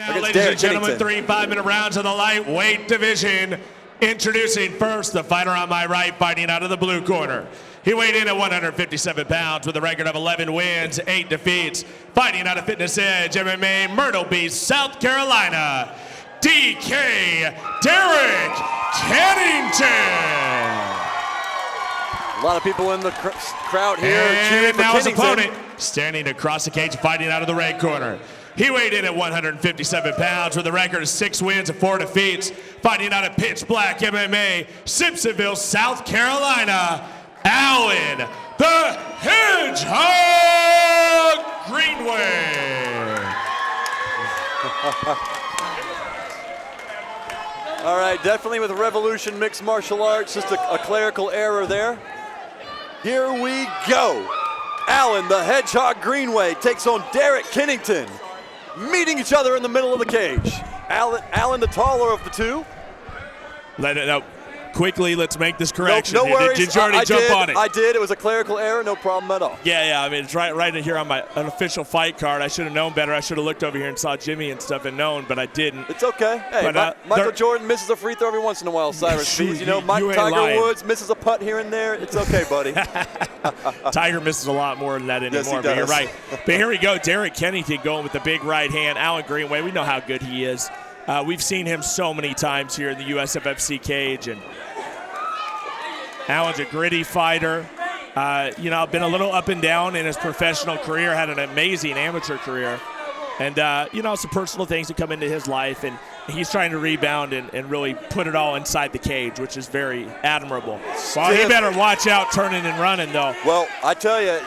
Now, ladies and gentlemen, 3 5-minute rounds of the lightweight division. Introducing first the fighter on my right, fighting out of the blue corner. He weighed in at 157 pounds with a record of 11 wins, 8 defeats. Fighting out of Fitness Edge MMA, Myrtle Beach, South Carolina, DK Derrick Kennington. A lot of people in the crowd here cheering for now his Kennington. opponent, standing across the cage, fighting out of the red corner. He weighed in at 157 pounds with a record of 6 wins and 4 defeats. Fighting out of Pitch Black MMA, Simpsonville, South Carolina, Alan the Hedgehog Greenway. All right, definitely with Revolution Mixed Martial Arts, just a clerical error there. Here we go. Alan the Hedgehog Greenway takes on Derrick Kennington, meeting each other in the middle of the cage. Alan the taller of the two. Quickly, let's make this correction. No worries. Did you already jump on it? I did. It was a clerical error, no problem at all. Yeah. I mean, it's right in here on my unofficial fight card. I should have known better. I should have looked over here and saw Jimmy and stuff and known, but I didn't. It's okay. Hey, Michael Jordan misses a free throw every once in a while, Cyrus Speeds. You know, Tiger Woods misses a putt here and there. It's okay, buddy. Tiger misses a lot more than that anymore, yes, he but does. you're right. But here we go. Derrick Kennington going with the big right hand. Alan Greenway, we know how good he is. We've seen him so many times here in the USFFC cage, and Alan's a gritty fighter. Been a little up and down in his professional career, had an amazing amateur career. And, some personal things that come into his life, and he's trying to rebound and really put it all inside the cage, which is very admirable. Well, he better watch out turning and running, though. Well, I tell you,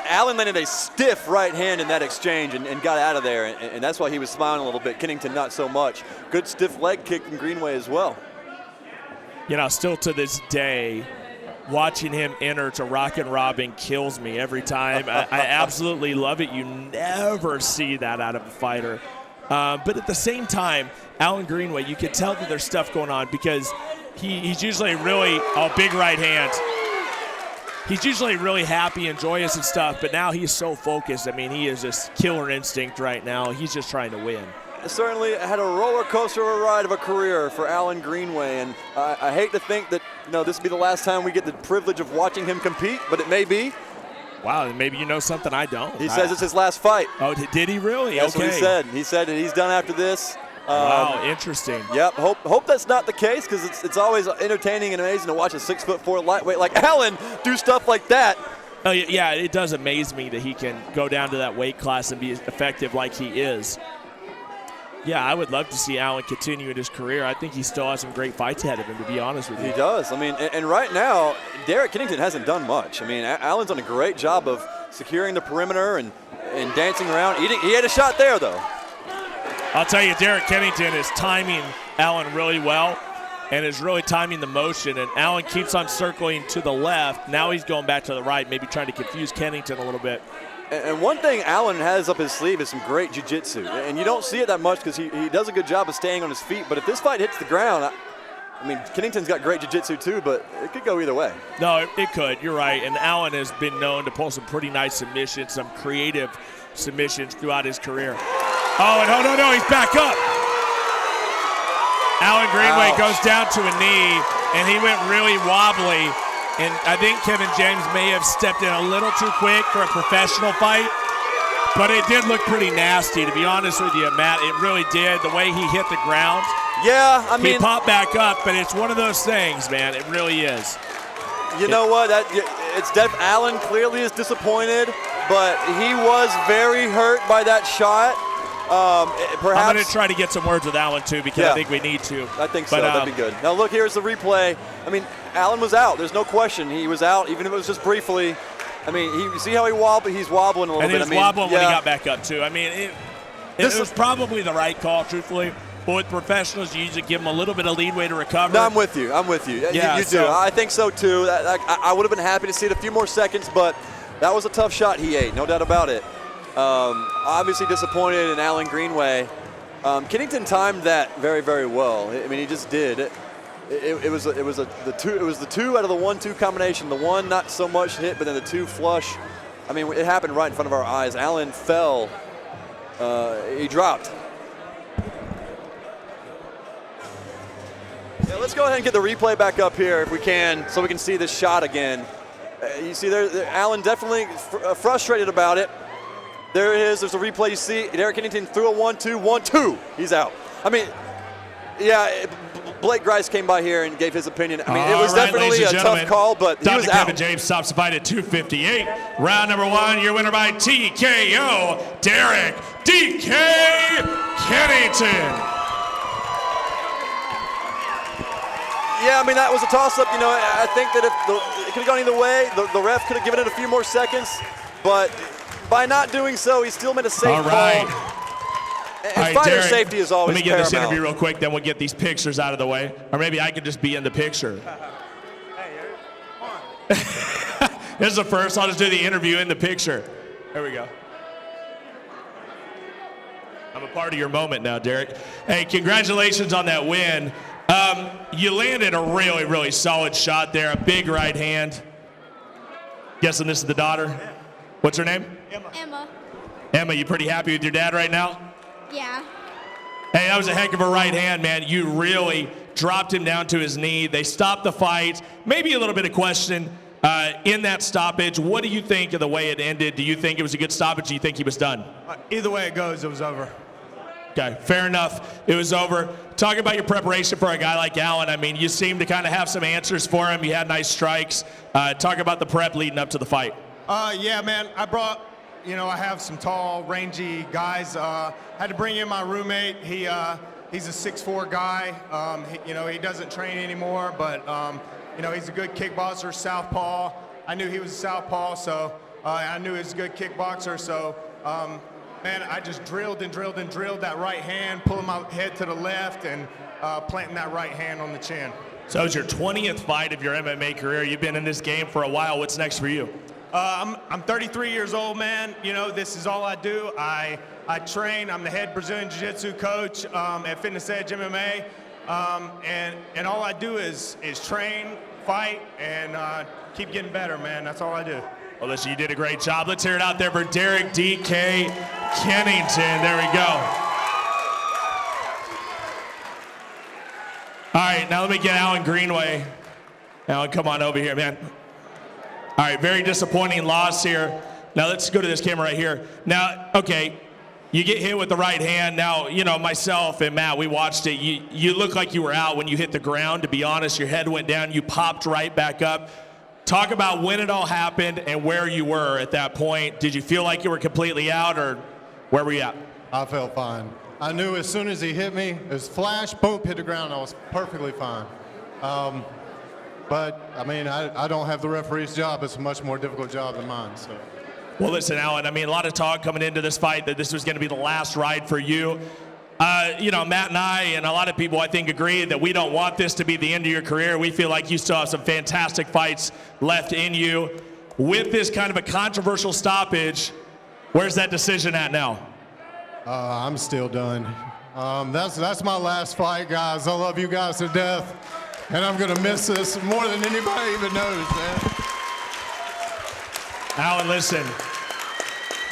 Alan landed a stiff right hand in that exchange and got out of there, and that's why he was smiling a little bit. Kennington not so much. Good stiff leg kick from Greenway as well. Still to this day, watching him enter to Rockin' Robin kills me every time. I absolutely love it. You never see that out of a fighter. But at the same time, Alan Greenway, you can tell that there's stuff going on because he's usually really big right hand. He's usually really happy and joyous and stuff, but now he's so focused. I mean, he is just killer instinct right now. He's just trying to win. Certainly had a roller coaster of a ride of a career for Alan Greenway, and I hate to think that this will be the last time we get the privilege of watching him compete, but it may be. Wow, maybe you know something I don't. He says it's his last fight. Oh, did he really? That's okay. what he said. He said that he's done after this. Wow, interesting. Yep. Hope that's not the case, because it's always entertaining and amazing to watch a 6'4" lightweight like Alan do stuff like that. Oh yeah, it does amaze me that he can go down to that weight class and be effective like he is. Yeah, I would love to see Alan continue in his career. I think he still has some great fights ahead of him, to be honest with you. He does. I mean, and right now, Derrick Kennington hasn't done much. I mean, Alan's done a great job of securing the perimeter and dancing around. He had a shot there, though. I'll tell you, Derrick Kennington is timing Alan really well and is really timing the motion. And Alan keeps on circling to the left. Now he's going back to the right, maybe trying to confuse Kennington a little bit. And one thing Alan has up his sleeve is some great jiu-jitsu. And you don't see it that much because he does a good job of staying on his feet. But if this fight hits the ground, I mean, Kennington's got great jiu-jitsu too, but it could go either way. No, it could. You're right. And Alan has been known to pull some pretty nice submissions, some creative submissions throughout his career. Oh, and no, he's back up. Alan Greenway goes down to a knee, and he went really wobbly. And I think Kevin James may have stepped in a little too quick for a professional fight. But it did look pretty nasty, to be honest with you, Matt. It really did, the way he hit the ground. Yeah, I mean, he popped back up, but it's one of those things, man. It really is. You know what? Alan clearly is disappointed, but he was very hurt by that shot. Perhaps I'm going to try to get some words with Alan, too, because I think we need to. I think so. That'd be good. Now, look, here's the replay. I mean, Alan was out. There's no question. He was out, even if it was just briefly. I mean, you see how he wobbled? He's wobbling a little bit. And he was wobbling when he got back up, too. I mean, it was probably the right call, truthfully. But with professionals, you usually give them a little bit of leeway to recover. No, I'm with you. Yeah, you do. I think so, too. I would have been happy to see it a few more seconds, but that was a tough shot he ate, no doubt about it. Obviously disappointed in Alan Greenway. Kennington timed that very, very well. I mean, he just did. It was the two out of the 1-2 combination. The one not so much hit, but then the two flush. I mean, it happened right in front of our eyes. Alan fell. He dropped. let's go ahead and get the replay back up here if we can, so we can see this shot again. You see there, Allen definitely frustrated about it. There it is. There's a replay. You see Derrick Kennington threw a 1-2, 1-2. He's out. I mean, yeah, Blake Grice came by here and gave his opinion. I mean, it was definitely a tough call, but he was out. Dr. Kevin James stops the fight at 2:58. Round number 1, your winner by TKO, Derrick DK Kennington. Yeah, I mean, that was a toss-up. You know, I think that if it could have gone either way, the ref could have given it a few more seconds, but by not doing so, he still made a safe call. And fighter Derrick, safety is always let me get paramount. this interview real quick, then we'll get these pictures out of the way. Or maybe I could just be in the picture. This is the first. I'll just do the interview in the picture. There we go. I'm a part of your moment now, Derrick. Hey, congratulations on that win. You landed a really, really solid shot there, a big right hand. Guessing this is the daughter? What's her name? Emma. Emma, you pretty happy with your dad right now? Yeah. Hey, that was a heck of a right hand, man. You really dropped him down to his knee. They stopped the fight. Maybe a little bit of question in that stoppage. What do you think of the way it ended? Do you think it was a good stoppage? Do you think he was done? Either way it goes, it was over. Okay, fair enough. It was over. Talk about your preparation for a guy like Allen. I mean, you seem to kind of have some answers for him. You had nice strikes. Talk about the prep leading up to the fight. Yeah, man, I have some tall, rangy guys. Had to bring in my roommate. He's a 6'4" guy. He doesn't train anymore, but he's a good kickboxer, southpaw. I knew he was a southpaw, so I knew he was a good kickboxer. So, man, I just drilled and drilled and drilled that right hand, pulling my head to the left and planting that right hand on the chin. So it's your 20th fight of your MMA career. You've been in this game for a while. What's next for you? I'm 33 years old, man. You know, this is all I do. I train. I'm the head Brazilian Jiu-Jitsu coach at Fitness Edge MMA, and all I do is train, fight, and keep getting better, man. That's all I do. Well, listen, you did a great job. Let's hear it out there for Derrick DK Kennington. There we go. All right, now let me get Alan Greenway. Alan, come on over here, man. All right, very disappointing loss here. Now let's go to this camera right here. Now, okay, you get hit with the right hand. Now, myself and Matt, we watched it. You look like you were out when you hit the ground. To be honest, your head went down. You popped right back up. Talk about when it all happened and where you were at that point. Did you feel like you were completely out, or where were you at? I felt fine. I knew as soon as he hit me, it was flash, boom, hit the ground. I was perfectly fine. But, I mean, I don't have the referee's job. It's a much more difficult job than mine. So. Well, listen, Alan, I mean, a lot of talk coming into this fight that this was going to be the last ride for you. Matt and I and a lot of people, I think, agree that we don't want this to be the end of your career. We feel like you still have some fantastic fights left in you. With this kind of a controversial stoppage, where's that decision at now? I'm still done. That's my last fight, guys. I love you guys to death. And I'm going to miss this more than anybody even knows, man. Alan, listen.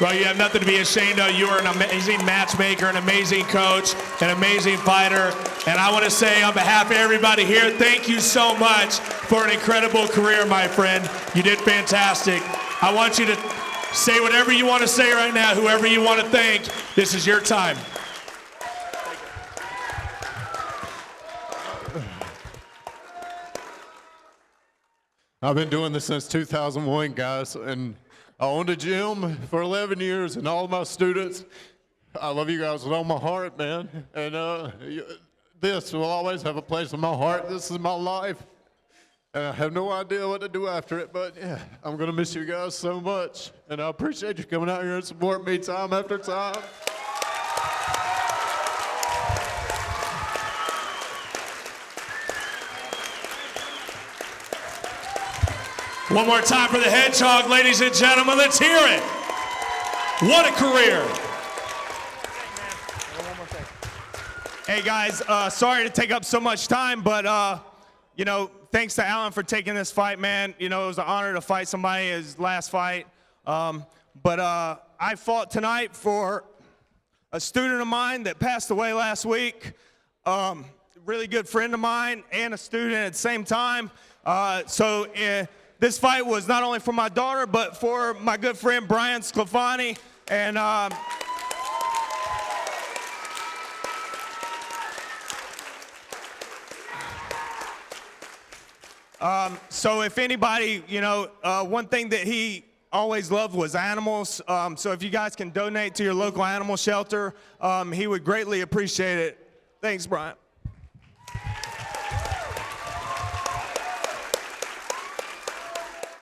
Well, you have nothing to be ashamed of. You are an amazing matchmaker, an amazing coach, an amazing fighter. And I want to say on behalf of everybody here, thank you so much for an incredible career, my friend. You did fantastic. I want you to say whatever you want to say right now, whoever you want to thank. This is your time. I've been doing this since 2001, guys, and I owned a gym for 11 years, and all of my students, I love you guys with all my heart, man, and this will always have a place in my heart. This is my life, and I have no idea what to do after it, but yeah, I'm going to miss you guys so much, and I appreciate you coming out here and supporting me time after time. One more time for the Hedgehog, ladies and gentlemen. Let's hear it. What a career. Hey, guys, sorry to take up so much time, but, thanks to Alan for taking this fight, man. It was an honor to fight somebody his last fight. But I fought tonight for a student of mine that passed away last week. really good friend of mine and a student at the same time. This fight was not only for my daughter, but for my good friend Brian Sclafani. And so if anybody, one thing that he always loved was animals. So if you guys can donate to your local animal shelter, he would greatly appreciate it. Thanks, Brian.